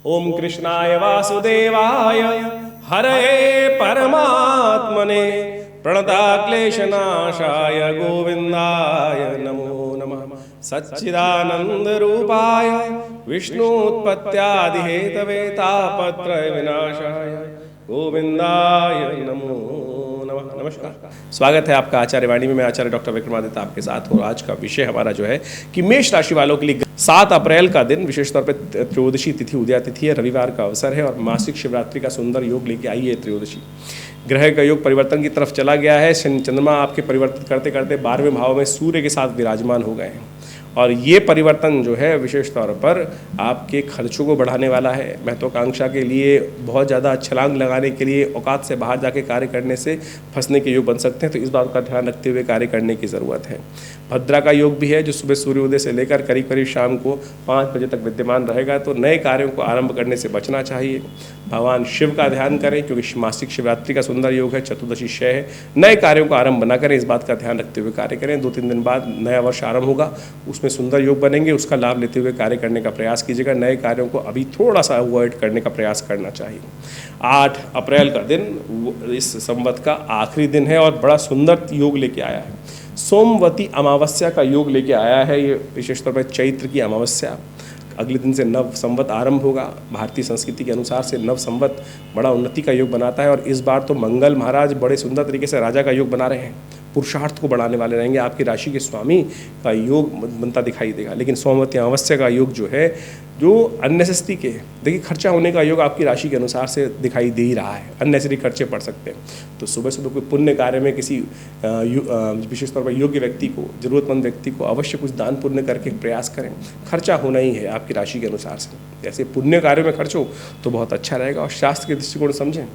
ओम कृष्णाय वासुदेवाय हरये परमात्मने प्रणताक्लेशनाशाय गोविंदाय नमो नमः। सच्चिदानंद रूपाय विष्णुत्पत्त्यादिहेतवे तापत्रय विनाशाय गोविंदाय नमो नमः। नमस्कार, स्वागत है आपका आचार्य वाणी में। मैं आचार्य डॉक्टर विक्रमादित्य आपके साथ हूँ। आज का विषय हमारा जो है कि मेष राशि वालों के लिए 7 अप्रैल का दिन विशेष तौर पर त्रयोदशी तिथि उदया तिथि है, रविवार का अवसर है और मासिक शिवरात्रि का सुंदर योग लेके आई है त्रयोदशी। ग्रह का योग परिवर्तन की तरफ चला गया है। चंद्रमा आपके परिवर्तित करते करते 12वें भाव में सूर्य के साथ विराजमान हो गए हैं और ये परिवर्तन जो है विशेष तौर पर आपके खर्चों को बढ़ाने वाला है। महत्वाकांक्षा के लिए बहुत ज़्यादा छलांग लगाने के लिए औकात से बाहर जाके कार्य करने से फंसने के योग बन सकते हैं, तो इस बात का ध्यान रखते हुए कार्य करने की ज़रूरत है। भद्रा का योग भी है जो सुबह सूर्योदय से लेकर करीब करीब शाम को 5 बजे तक विद्यमान रहेगा, तो नए कार्यों को आरंभ करने से बचना चाहिए। भगवान शिव का ध्यान करें क्योंकि मासिक शिवरात्रि का सुंदर योग है, चतुर्दशी क्षय है। नए कार्यों को आरंभ ना करें, इस बात का ध्यान रखते हुए कार्य करें। 2-3 दिन बाद नया वर्ष आरंभ होगा, उसमें सुंदर योग बनेंगे, उसका लाभ लेते हुए कार्य करने का प्रयास कीजिएगा। नए कार्यों को अभी थोड़ा सा अवॉइड करने का प्रयास करना चाहिए। 8 अप्रैल का दिन इस संवत का आखिरी दिन है और बड़ा सुंदर योग लेके आया है। सोमवती अमावस्या का योग लेके आया है। ये विशेष तौर पर चैत्र की अमावस्या, अगले दिन से नव संवत आरंभ होगा। भारतीय संस्कृति के अनुसार से नव संवत बड़ा उन्नति का योग बनाता है और इस बार तो मंगल महाराज बड़े सुंदर तरीके से राजा का योग बना रहे हैं, पुरुषार्थ को बढ़ाने वाले रहेंगे। आपकी राशि के स्वामी का योग बनता दिखाई देगा। लेकिन सोमवती अमावस्या का योग जो है, जो अननेसेसरी के देखिए खर्चा होने का योग आपकी राशि के अनुसार से दिखाई दे ही रहा है। अननेसेसरी खर्चे पड़ सकते हैं, तो सुबह सुबह कोई पुण्य कार्य में किसी विशेष तौर पर योग्य व्यक्ति को, जरूरतमंद व्यक्ति को अवश्य कुछ दान पुण्य करके प्रयास करें। खर्चा होना ही है आपकी राशि के अनुसार से। जैसे पुण्य कार्य में खर्च हो तो बहुत अच्छा रहेगा। और शास्त्र के दृष्टिकोण समझें,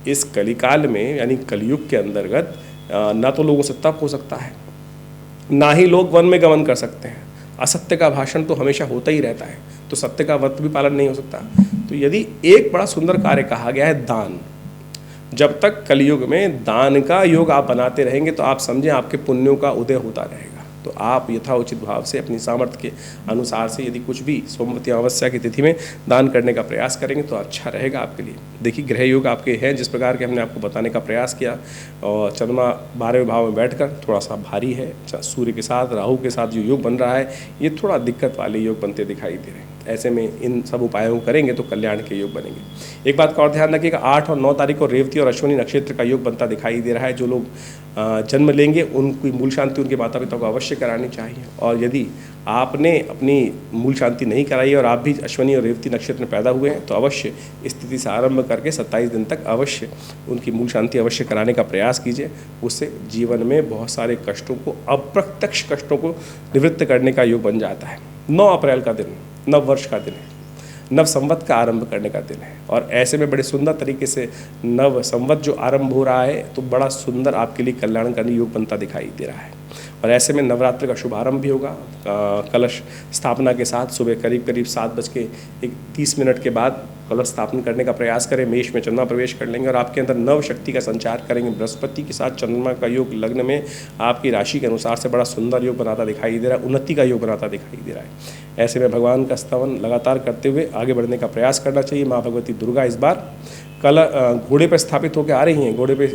इस कलिकाल में यानी कलयुग के अंतर्गत ना तो लोगों से तप हो सकता है, ना ही लोग वन में गमन कर सकते हैं। असत्य का भाषण तो हमेशा होता ही रहता है, तो सत्य का व्रत भी पालन नहीं हो सकता। तो यदि एक बड़ा सुंदर कार्य कहा गया है दान, जब तक कलयुग में दान का योग आप बनाते रहेंगे तो आप समझें आपके पुण्यों का उदय होता रहेगा। तो आप यथाउचित भाव से अपनी सामर्थ्य के अनुसार से यदि कुछ भी सोमवती अमावस्या की तिथि में दान करने का प्रयास करेंगे तो अच्छा रहेगा आपके लिए। देखिए ग्रह योग आपके हैं जिस प्रकार के हमने आपको बताने का प्रयास किया, और चंद्रमा 12वें भाव में बैठकर थोड़ा सा भारी है। सूर्य के साथ राहु के साथ जो योग बन रहा है ये थोड़ा दिक्कत वाले योग बनते दिखाई दे रहे हैं। ऐसे में इन सब उपायों को करेंगे तो कल्याण के योग बनेंगे। एक बात का और ध्यान रखिएगा, 8 और 9 तारीख को रेवती और अश्विनी नक्षत्र का योग बनता दिखाई दे रहा है। जो लोग जन्म लेंगे उनकी मूल शांति उनके माता पिता को अवश्य करानी चाहिए। और यदि आपने अपनी मूल शांति नहीं कराई और आप भी अश्विनी और रेवती नक्षत्र में पैदा हुए हैं तो अवश्य स्थिति से आरंभ करके 27 दिन तक अवश्य उनकी मूल शांति अवश्य कराने का प्रयास कीजिए। उससे जीवन में बहुत सारे कष्टों को, अप्रत्यक्ष कष्टों को निवृत्त करने का योग बन जाता है। 9 अप्रैल का दिन नव वर्ष का दिन है, नव संवत का आरंभ करने का दिन है और ऐसे में बड़े सुंदर तरीके से नव संवत जो आरंभ हो रहा है तो बड़ा सुंदर आपके लिए कल्याणकारी योग बनता दिखाई दे रहा है। और ऐसे में नवरात्र का शुभारंभ भी होगा कलश स्थापना के साथ। सुबह करीब करीब 7:30 के बाद कलश स्थापन करने का प्रयास करें। मेष में चंद्रमा प्रवेश कर लेंगे और आपके अंदर नव शक्ति का संचार करेंगे। बृहस्पति के साथ चंद्रमा का योग लग्न में आपकी राशि के अनुसार से बड़ा सुंदर योग बनाता दिखाई दे रहा है, उन्नति का योग बनाता दिखाई दे रहा है। ऐसे में भगवान का स्तवन लगातार करते हुए आगे बढ़ने का प्रयास करना चाहिए। माँ भगवती दुर्गा इस बार घोड़े पर स्थापित होकर आ रही हैं, घोड़े पे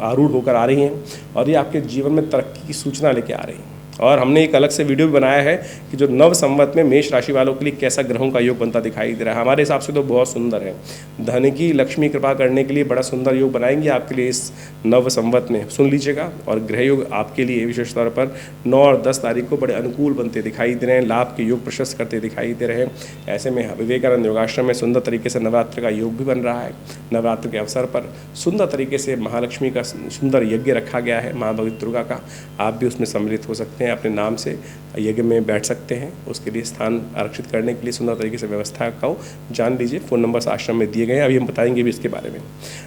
आरूढ़ होकर आ रही हैं और ये आपके जीवन में तरक्की की सूचना लेके आ रही हैं। और हमने एक अलग से वीडियो भी बनाया है कि जो नव संवत में मेष राशि वालों के लिए कैसा ग्रहों का योग बनता दिखाई दे रहा है। हमारे हिसाब से तो बहुत सुंदर है। धन की लक्ष्मी कृपा करने के लिए बड़ा सुंदर योग बनाएंगे आपके लिए इस नव संवत में, सुन लीजिएगा। और ग्रह योग आपके लिए विशेष तौर पर 9 और 10 तारीख को बड़े अनुकूल बनते दिखाई दे रहे हैं, लाभ के योग प्रशस्त करते दिखाई दे रहे हैं। ऐसे में विवेकानंद योगाश्रम में सुंदर तरीके से नवरात्र का योग भी बन रहा है। नवरात्र के अवसर पर सुंदर तरीके से महालक्ष्मी का सुंदर यज्ञ रखा गया है, माँ भगवती दुर्गा का। आप भी उसमें सम्मिलित हो सकते हैं, अपने नाम से यज्ञ में बैठ सकते हैं। उसके लिए स्थान आरक्षित करने के लिए सुंदर तरीके से व्यवस्था का जान लीजिए। फ़ोन नंबर्स आश्रम में दिए गए हैं, अभी हम बताएंगे भी इसके बारे में।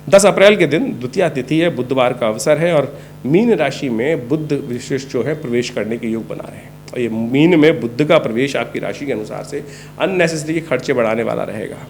10 अप्रैल के दिन द्वितीया तिथि है, बुधवार का अवसर है और मीन राशि में बुध विशेष जो है प्रवेश करने के योग बना रहे हैं। और ये मीन में बुध का प्रवेश आपकी राशि के अनुसार से अननेसेसरी के खर्चे बढ़ाने वाला रहेगा।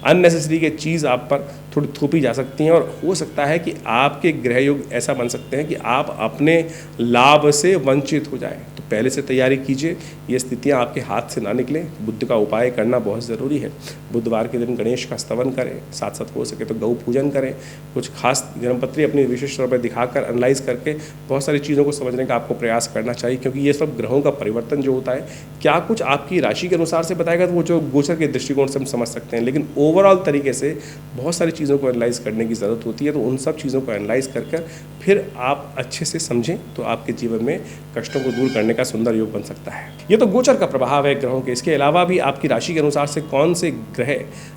अननेसेसरी के चीज़ आप पर थोड़ी थोपी जा सकती हैं और हो सकता है कि आपके ग्रह योग ऐसा बन सकते हैं कि आप अपने लाभ से वंचित हो जाएं। तो पहले से तैयारी कीजिए, ये स्थितियां आपके हाथ से ना निकलें। बुद्ध का उपाय करना बहुत ज़रूरी है। बुधवार के दिन गणेश का स्तवन करें, साथ साथ हो सके तो गौ पूजन करें। कुछ खास जन्मपत्री अपनी विशेष तौर पर दिखाकर एनालाइज करके बहुत सारी चीज़ों को समझने का आपको प्रयास करना चाहिए, क्योंकि ये सब ग्रहों का परिवर्तन जो होता है क्या कुछ आपकी राशि के अनुसार से बताएगा तो वो जो गोचर के दृष्टिकोण से हम समझ सकते हैं, लेकिन ओवरऑल तरीके से बहुत सारी चीज़ों को एनालाइज करने की ज़रूरत होती है। तो उन सब चीज़ों को एनालाइज कर फिर आप अच्छे से समझें तो आपके जीवन में कष्टों को दूर करने का सुंदर योग बन सकता है। ये तो गोचर का प्रभाव है ग्रहों के। इसके अलावा भी आपकी राशि के अनुसार से कौन से ग्रह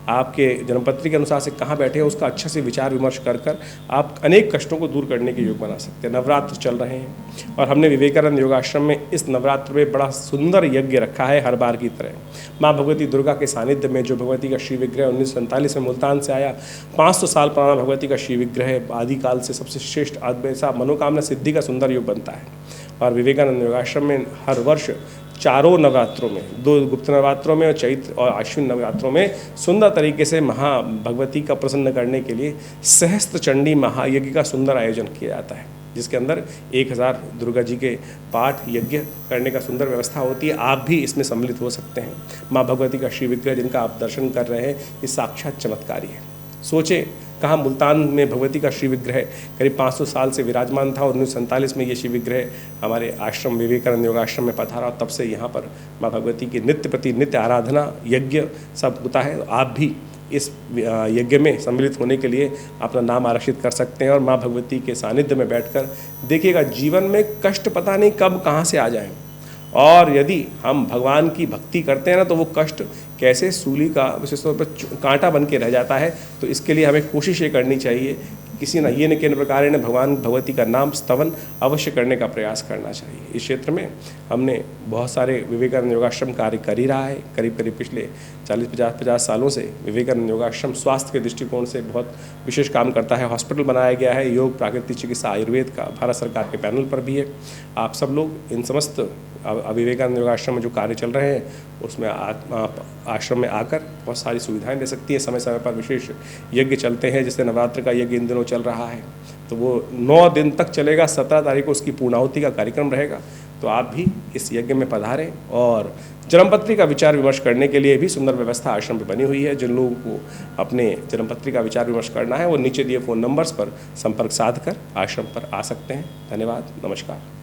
आपके जन्मपत्री के अनुसार से कहाँ बैठे हैं उसका अच्छे से विचार विमर्श कर आप अनेक कष्टों को दूर करने के योग बना सकते हैं। नवरात्र चल रहे हैं और हमने विवेकानंद योगाश्रम में इस नवरात्र में बड़ा सुंदर यज्ञ रखा है हर बार की तरह। माँ भगवती दुर्गा के सानिध्य में जो भगवती का श्री विग्रह 1947 में मुल्तान से आया, 500 साल पुराना भगवती का श्री विग्रह आदिकाल से सबसे श्रेष्ठ ऐसा मनोकामना सिद्धि का सुंदर योग बनता है। और विवेकानंद योगाश्रम में हर वर्ष चारों नवरात्रों में, 2 गुप्त नवरात्रों में और चैत्र और आश्विन नवरात्रों में सुंदर तरीके से भगवती का प्रसन्न करने के लिए सहस्त्र चंडी महायज्ञ का सुंदर आयोजन किया जाता है, जिसके अंदर 1000 दुर्गा जी के पाठ यज्ञ करने का सुंदर व्यवस्था होती है। आप भी इसमें सम्मिलित हो सकते हैं। माँ भगवती का श्री विग्रह जिनका आप दर्शन कर रहे हैं, ये साक्षात चमत्कारी है। सोचें, कहाँ मुल्तान में भगवती का श्री विग्रह करीब 500 साल से विराजमान था और 1947 में ये श्री विग्रह हमारे आश्रम विवेकानंद योगाश्रम में पधारा और तब से यहाँ पर माँ भगवती की नित्य प्रति नित्य आराधना यज्ञ सब होता है। आप भी इस यज्ञ में सम्मिलित होने के लिए अपना नाम आरक्षित कर सकते हैं और माँ भगवती के सानिध्य में बैठकर देखिएगा जीवन में कष्ट पता नहीं कब कहाँ से आ जाएं। और यदि हम भगवान की भक्ति करते हैं ना, तो वो कष्ट कैसे सूली का विशेष तौर पर कांटा बन के रह जाता है। तो इसके लिए हमें कोशिश ये करनी चाहिए, किसी न ये न किन प्रकार ने भगवान भगवती का नाम स्तवन अवश्य करने का प्रयास करना चाहिए। इस क्षेत्र में हमने बहुत सारे विवेकानंद योगाश्रम कार्य कर ही रहा है। करीब करीब पिछले 40-50 सालों से विवेकानंद योगाश्रम स्वास्थ्य के दृष्टिकोण से बहुत विशेष काम करता है। हॉस्पिटल बनाया गया है योग प्राकृतिक चिकित्सा आयुर्वेद का, भारत सरकार के पैनल पर भी है। आप सब लोग इन समस्त विवेकानंद योगाश्रम में जो कार्य चल रहे हैं उसमें आश्रम में आकर बहुत सारी सुविधाएं ले सकती है। समय समय पर विशेष यज्ञ चलते हैं, जैसे नवरात्र का यज्ञ इन दिनों चल रहा है, तो वो 9 दिन तक चलेगा। 17 तारीख को उसकी पूर्णाहुति का कार्यक्रम रहेगा। तो आप भी इस यज्ञ में पधारें। और जन्मपत्री का विचार विमर्श करने के लिए भी सुंदर व्यवस्था आश्रम में बनी हुई है। जिन लोगों को अपने जन्मपत्री का विचार विमर्श करना है वो नीचे दिए फ़ोन नंबर्स पर संपर्क साधकर आश्रम पर आ सकते हैं। धन्यवाद, नमस्कार।